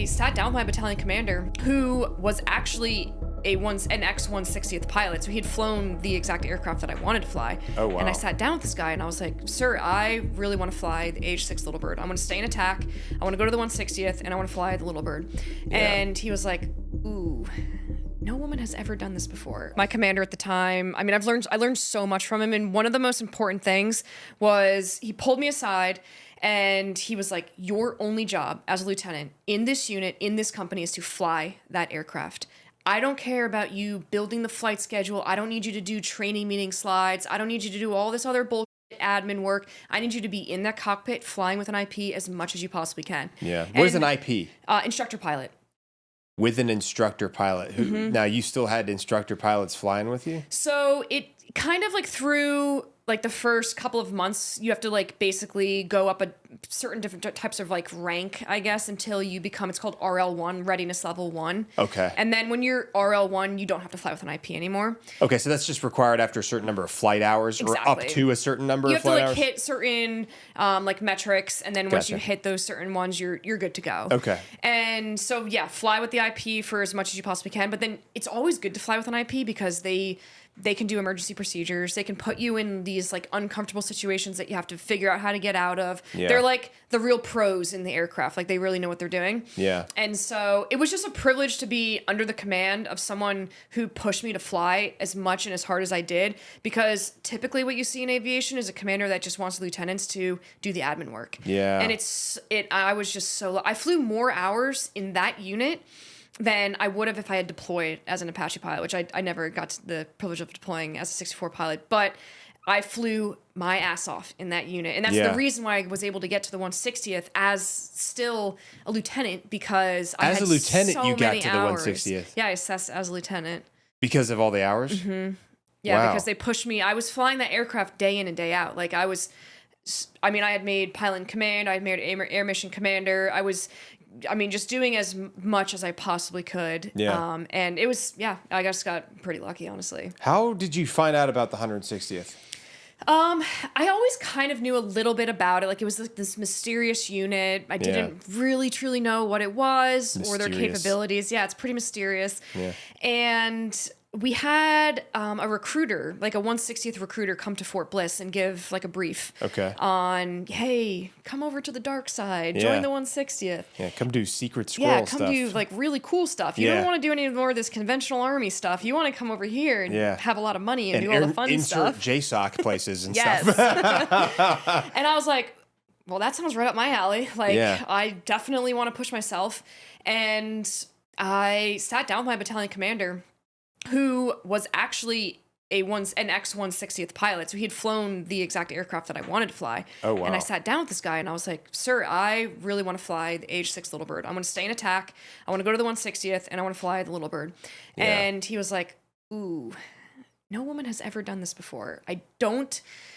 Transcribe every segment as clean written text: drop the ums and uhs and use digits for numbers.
I sat down with my battalion commander, who was actually an ex-160th pilot. So he had flown the exact aircraft that I wanted to fly. Oh, wow. And I sat down with this guy and I was like, sir, I really want to fly the AH-6 Little Bird. I want to stay in attack. I want to go to the 160th and I want to fly the Little Bird. Yeah. And he was like, ooh, no woman has ever done this before. My commander at the time, I mean, I learned so much from him. And one of the most important things was he pulled me aside and he was like, your only job as a lieutenant in this unit, in this company, is to fly that aircraft. I don't care about you building the flight schedule. I don't need you to do training meeting slides. I don't need you to do all this other bullshit admin work. I need you to be in that cockpit flying with an IP as much as you possibly can. Yeah. What is an IP? Instructor pilot. With an instructor pilot. Now, you still had instructor pilots flying with you? So it kind of like through like the first couple of months, you have to like basically go up a certain different types of like rank, I guess, until you become, it's called RL1, readiness level 1. Okay. And then when you're RL1, you don't have to fly with an IP anymore. Okay, so that's just required after a certain number of flight hours. Exactly. Or up to a certain number of flight hours? You have to like hit certain like metrics, and then once you hit those certain ones, you're good to go. Okay. And so yeah, fly with the IP for as much as you possibly can, but then it's always good to fly with an IP because they can do emergency procedures. They can put you in these like uncomfortable situations that you have to figure out how to get out of. Yeah. They're like the real pros in the aircraft. Like they really know what they're doing. Yeah. And so it was just a privilege to be under the command of someone who pushed me to fly as much and as hard as I did, because typically what you see in aviation is a commander that just wants lieutenants to do the admin work. Yeah. And I was just I flew more hours in that unit than I would have if I had deployed as an Apache pilot, which I never got the privilege of deploying as a 64 pilot, but I flew my ass off in that unit. And that's the reason why I was able to get to the 160th as still a lieutenant, because I had so many hours. As a lieutenant, you got to the 160th? Yeah, I assessed as a lieutenant. Because of all the hours? Mm-hmm. Yeah, because they pushed me. I was flying that aircraft day in and day out. Like I had made pilot in command. I had made air mission commander. Just doing as much as I possibly could. Yeah. And it was, I just got pretty lucky, honestly. How did you find out about the 160th? I always kind of knew a little bit about it. Like it was like this mysterious unit. I didn't really truly know what it was or their capabilities. Yeah, it's pretty mysterious. Yeah. And we had a recruiter, like a 160th recruiter, come to Fort Bliss and give like a brief on, hey, come over to the dark side, join the 160th. Yeah, come do secret squirrel stuff. Yeah, come do like really cool stuff. You don't want to do any more of this conventional army stuff. You want to come over here and have a lot of money and do all the fun stuff. Insert JSOC places and stuff. And I was like, well, that sounds right up my alley. Like, I definitely want to push myself. And I sat down with my battalion commander, who was actually an ex-160th pilot. So he had flown the exact aircraft that I wanted to fly. Oh, wow. And I sat down with this guy and I was like, sir, I really want to fly the AH-6 Little Bird. I want to stay in attack. I want to go to the 160th and I want to fly the Little Bird. Yeah. And he was like, ooh, no woman has ever done this before.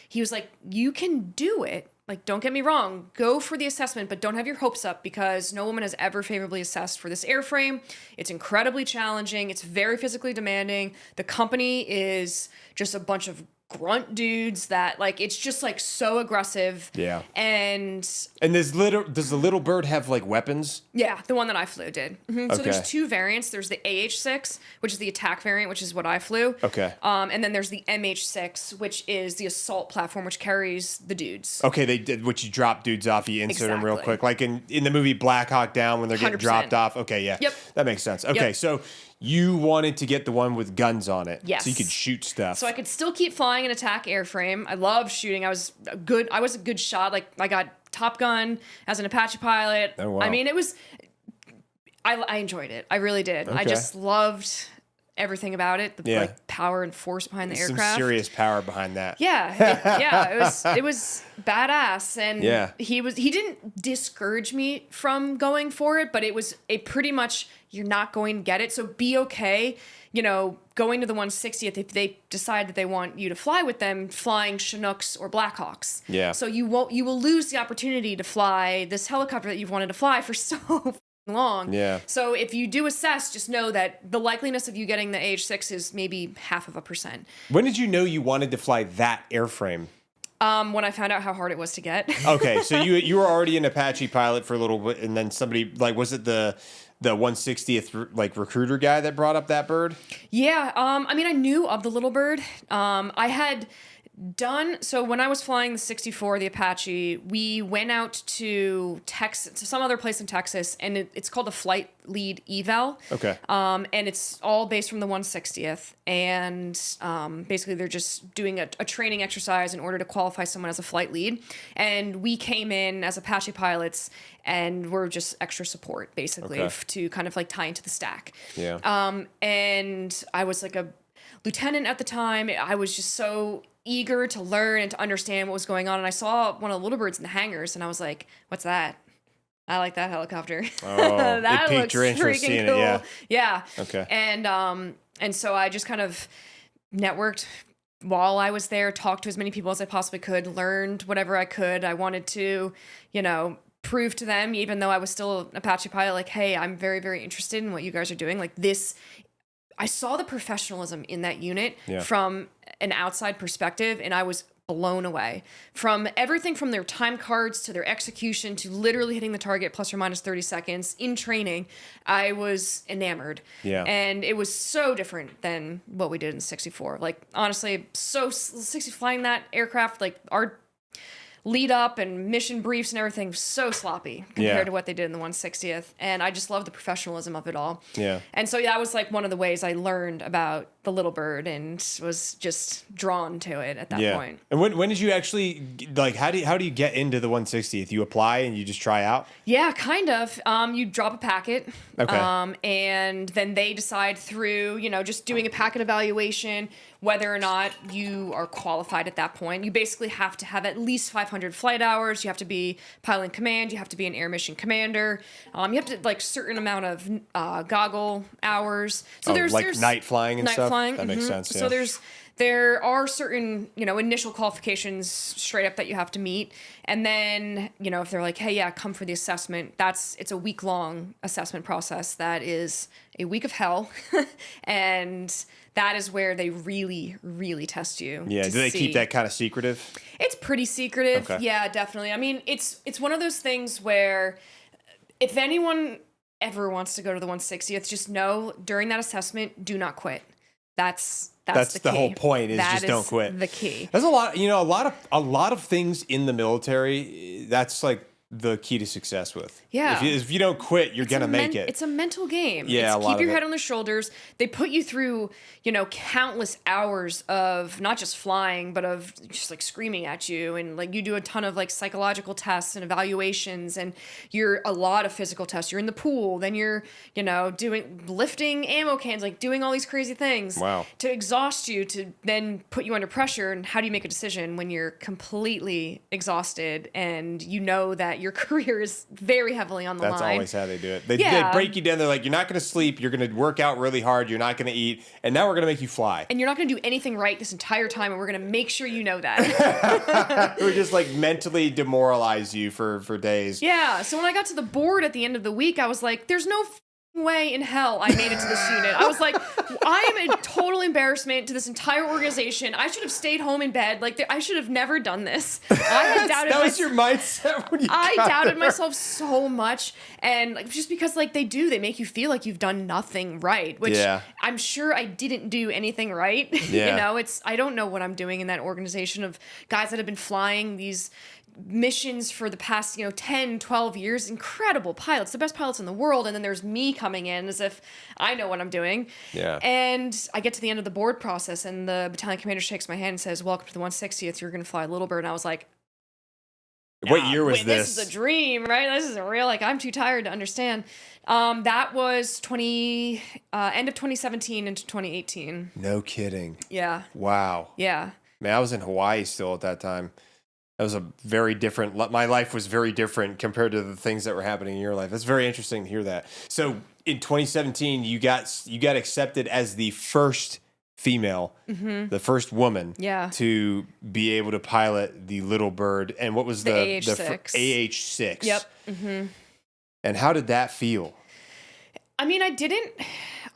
He was like, you can do it. Like, don't get me wrong, go for the assessment, but don't have your hopes up because no woman has ever favorably assessed for this airframe. It's incredibly challenging. It's very physically demanding. The company is just a bunch of grunt dudes that like, it's just like so aggressive. Yeah. And does the Little Bird have like weapons? Yeah, the one that I flew did. Mm-hmm. Okay. So there's two variants. There's the AH-6, which is the attack variant, which is what I flew. Okay. And then there's the MH-6, which is the assault platform, which carries the dudes. Okay, they did, which you drop dudes off, you insert them real quick. Like in the movie Black Hawk Down when they're getting 100%. Dropped off. Okay, yeah. Yep. That makes sense. Okay, so you wanted to get the one with guns on it. Yes. So you could shoot stuff. So I could still keep flying an attack airframe. I love shooting. I was a good shot. Like I got Top Gun as an Apache pilot. Oh, wow. I mean, I enjoed it. I really did. Okay. I just loved everything about it. The like power and force behind the aircraft. Some serious power behind that. Yeah. It was badass. And he didn't discourage me from going for it, but it was a pretty much, you're not going to get it. So be okay, going to the 160th if they decide that they want you to fly with them, flying Chinooks or Blackhawks. Yeah. So you will lose the opportunity to fly this helicopter that you've wanted to fly for so long. Yeah. So if you do assess, just know that the likeliness of you getting the AH-6 is maybe 0.5%. When did you know you wanted to fly that airframe? When I found out how hard it was to get. Okay, so you were already an Apache pilot for a little bit, and then somebody, like, was it the 160th like recruiter guy that brought up that bird? Yeah, I mean, I knew of the little bird. I had done, so when I was flying the 64, the Apache, we went out to Texas, to some other place in Texas, and it's called a flight lead eval. Okay. And it's all based from the 160th, and basically they're just doing a training exercise in order to qualify someone as a flight lead. And we came in as Apache pilots, and we're just extra support, basically, to kind of like tie into the stack. Yeah. And I was like a lieutenant at the time. I was just so eager to learn and to understand what was going on. And I saw one of the little birds in the hangars, and I was like, what's that? I like that helicopter. Oh, that it piqued looks your interest freaking seeing cool. it, Yeah. Okay. And so I just kind of networked while I was there, talked to as many people as I possibly could, learned whatever I could. I wanted to, prove to them, even though I was still an Apache pilot, like, hey, I'm very, very interested in what you guys are doing. Like this, I saw the professionalism in that unit from an outside perspective, and I was blown away. From everything from their time cards to their execution to literally hitting the target plus or minus 30 seconds in training, I was enamored. Yeah. And it was so different than what we did in 64. Like, honestly, flying that aircraft, like our lead up and mission briefs and everything so sloppy compared to what they did in the 160th. And I just love the professionalism of it all. Yeah. And so that was like one of the ways I learned about the little bird and was just drawn to it at that point. And when did you actually, like, how do you get into the 160th? You apply and you just try out? Yeah, kind of. You drop a packet. Okay. And then they decide through, just doing a packet evaluation, whether or not you are qualified at that point. You basically have to have at least 500 flight hours. You have to be pilot in command. You have to be an air mission commander. You have to like certain amount of goggle hours. So there's night flying and stuff. That makes mm-hmm. sense. Yeah. So there are certain, initial qualifications straight up that you have to meet. And then, if they're like, hey, yeah, come for the assessment, it's a week-long assessment process. That is a week of hell. And that is where they really, really test you. Yeah. Do they keep that kind of secretive? It's pretty secretive. Okay. Yeah, definitely. I mean, it's one of those things where if anyone ever wants to go to the 160th, just know during that assessment, do not quit. That's the key. Whole point is just don't quit. The key. There's a lot of things in the military. That's like the key to success with. Yeah. If you don't quit, you're going to make it. It's a mental game. Yeah, Keep your head on the shoulders. They put you through, countless hours of not just flying, but of just like screaming at you. And like you do a ton of like psychological tests and evaluations, and you're a lot of physical tests. You're in the pool, then you're, lifting ammo cans, like doing all these crazy things. Wow. To exhaust you, to then put you under pressure. And how do you make a decision when you're completely exhausted and you know that your career is very heavily on the line? That's always how they do it. They break you down. They're like, you're not going to sleep. You're going to work out really hard. You're not going to eat. And now we're going to make you fly. And you're not going to do anything right this entire time. And we're going to make sure you know that. We're just like mentally demoralize you for days. Yeah. So when I got to the board at the end of the week, I was like, there's no way in hell I made it to this unit. I was like, I am a total embarrassment to this entire organization. I should have stayed home in bed. Like, I should have never done this. That was your mindset when you doubted myself so much. And like, just because like they make you feel like you've done nothing right, which I'm sure I didn't do anything right. Yeah. I don't know what I'm doing in that organization of guys that have been flying these missions for the past 10 12 years, incredible pilots, the best pilots in the world, and then there's me coming in as if I know what I'm doing. And I get to the end of the board process, and the battalion commander shakes my hand and says, welcome to the 160th, you're gonna fly Little Bird. And I was like, what year was this is a dream, right? This isn't real. Like, I'm too tired to understand. That was end of 2017 into 2018. No kidding. Yeah. Wow. Yeah. Man, I was in Hawaii still at that time. That was a very different, my life was very different compared to the things that were happening in your life. That's very interesting to hear that. So in 2017, you got accepted as the first female, the first woman to be able to pilot the Little Bird. And what was the AH-6. AH-6? Yep. Mm-hmm. And how did that feel? I mean,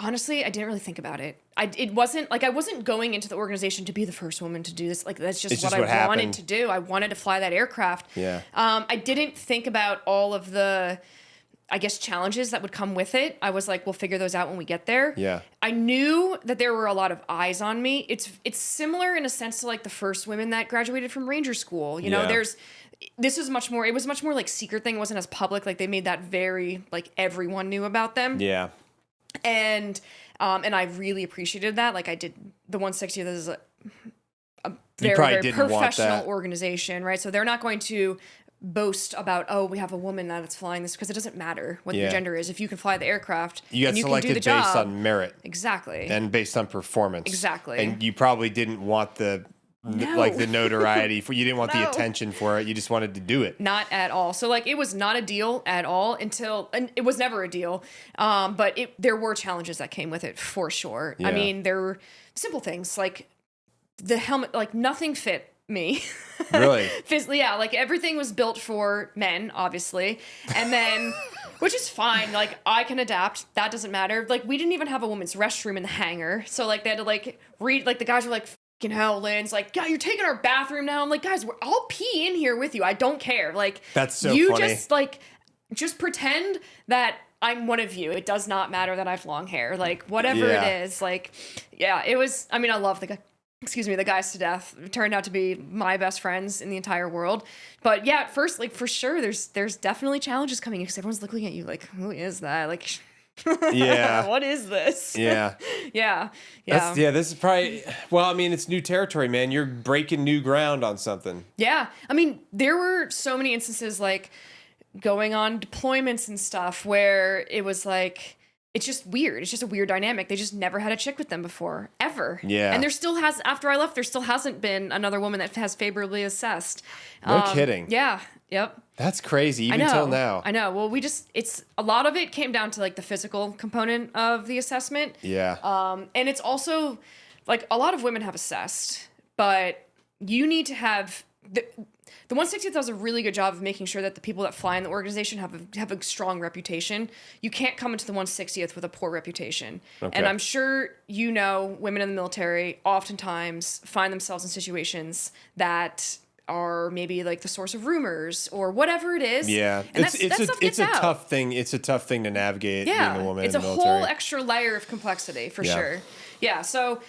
honestly, I didn't really think about it. It wasn't like I wasn't going into the organization to be the first woman to do this. Like, that's just what I wanted to do. I wanted to fly that aircraft. Yeah. I didn't think about all of the, I guess, challenges that would come with it. I was like, we'll figure those out when we get there. Yeah. I knew that there were a lot of eyes on me. It's similar in a sense to like the first women that graduated from Ranger School. You know, it was much more like secret thing. It wasn't as public. Like they made that very, like everyone knew about them. Yeah. And I really appreciated that. Like I did the 160th is a very professional organization, right? So they're not going to boast about, oh, we have a woman that's flying this, because it doesn't matter what your gender is. If you can fly the aircraft, you get selected based on merit. Exactly. And based on performance. Exactly. And you probably didn't want the notoriety you didn't want the attention for it. You just wanted to do it. Not at all. So like it was not a deal at all and it was never a deal. But there were challenges that came with it for sure. Yeah. I mean, there were simple things like the helmet, like nothing fit me. Really? Yeah, like everything was built for men, obviously. And then, which is fine. Like I can adapt. That doesn't matter. Like we didn't even have a women's restroom in the hangar. So like they had to like read, like the guys were like, fucking hell, Lynn's like, God, you're taking our bathroom now. I'm like, guys, I'll pee in here with you. I don't care. Like that's so you funny. just pretend that I'm one of you. It does not matter that I have long hair. Like whatever it is. Like, yeah, it was, I mean, I love the guys to death. It turned out to be my best friends in the entire world. But yeah, at first, like for sure, there's definitely challenges coming because everyone's looking at you like, who is that? Like, yeah, what is this? Yeah. Yeah. This is probably, well, I mean, it's new territory, man. You're breaking new ground on something. Yeah. I mean, there were so many instances like going on deployments and stuff where it was like, it's just weird. It's just a weird dynamic. They just never had a chick with them before, ever. Yeah. And after I left, there still hasn't been another woman that has favorably assessed. No kidding. Yeah. Yep. That's crazy, even till now. I know. Well, it's a lot of it came down to like the physical component of the assessment. Yeah. And it's also like a lot of women have assessed, but you need to have the 160th does a really good job of making sure that the people that fly in the organization have a strong reputation. You can't come into the 160th with a poor reputation. Okay. And I'm sure women in the military oftentimes find themselves in situations that are maybe like the source of rumors or whatever it is. Yeah, and it's a tough thing. It's a tough thing to navigate. Yeah, being a woman it's in the a military. whole extra layer of complexity for sure. Yeah, so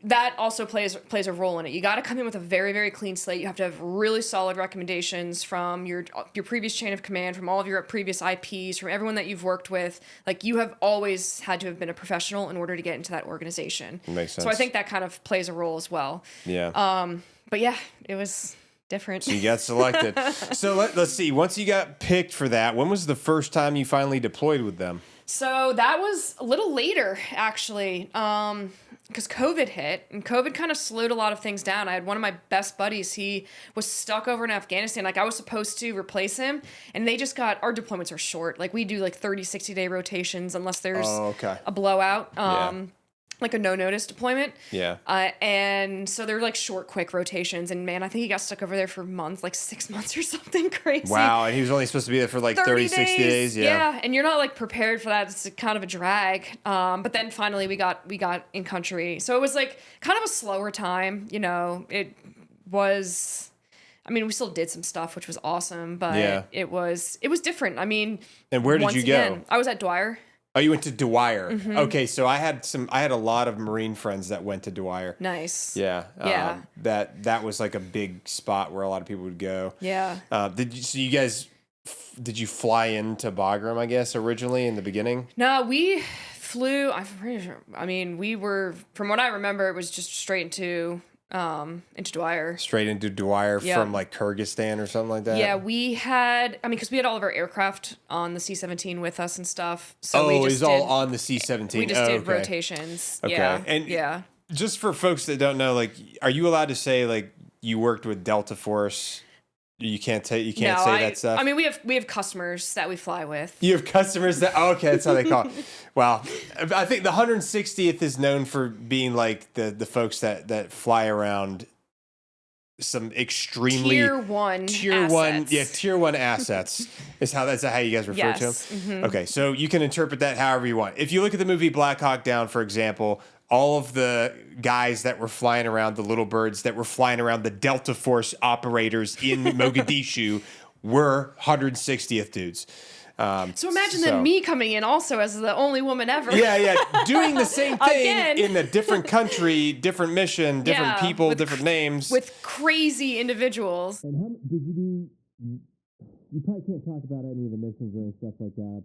that also plays a role in it. You got to come in with a very, very clean slate. You have to have really solid recommendations from your previous chain of command, from all of your previous IPs, from everyone that you've worked with. Like you have always had to have been a professional in order to get into that organization. Makes sense. So I think that kind of plays a role as well. Yeah. But yeah, it was different. So you got selected. So let's see. Once you got picked for that, when was the first time you finally deployed with them? So that was a little later, actually, because COVID hit, and COVID kind of slowed a lot of things down. I had one of my best buddies. He was stuck over in Afghanistan. Like, I was supposed to replace him, and they just our deployments are short. Like, we do, 30, 60-day rotations unless there's a blowout. Like a no-notice deployment. Yeah. And so they're short, quick rotations. And man, I think he got stuck over there for months, 6 months or something crazy. Wow. And he was only supposed to be there for 30, 60 days. Yeah. And you're not prepared for that. It's kind of a drag. But then finally we got in country. So it was kind of a slower time. It was, we still did some stuff, which was awesome, but it was different. And where did you go? I was at Dwyer. Oh, you went to Dwyer. Mm-hmm. Okay, so I had a lot of Marine friends that went to Dwyer. Nice. Yeah. That was a big spot where a lot of people would go. Yeah. Did you fly into Bagram, I guess, originally in the beginning? No, we flew, I'm pretty sure, we were, from what I remember, it was just straight into Dwyer. Straight into Dwyer from Kyrgyzstan or something like that? Yeah, we had, because we had all of our aircraft on the C-17 with us and stuff. So it was all on the C-17. We just did rotations. Okay. Yeah. And just for folks that don't know, are you allowed to say you worked with Delta Force? You can't say that stuff. We have customers that we fly with. You have customers that okay, that's how they call it. Well, I think the 160th is known for being the folks that fly around some extremely tier one assets. Tier one assets is how you guys refer to them. Mm-hmm. Okay, so you can interpret that however you want. If you look at the movie Black Hawk Down, for example, all of the guys that were flying around, the little birds that were flying around, the Delta Force operators in Mogadishu were 160th dudes. So imagine then me coming in also as the only woman ever. Yeah, doing the same thing in a different country, different mission, different people, different names. With crazy individuals. And how did you do? You probably can't talk about any of the missions or any stuff like that.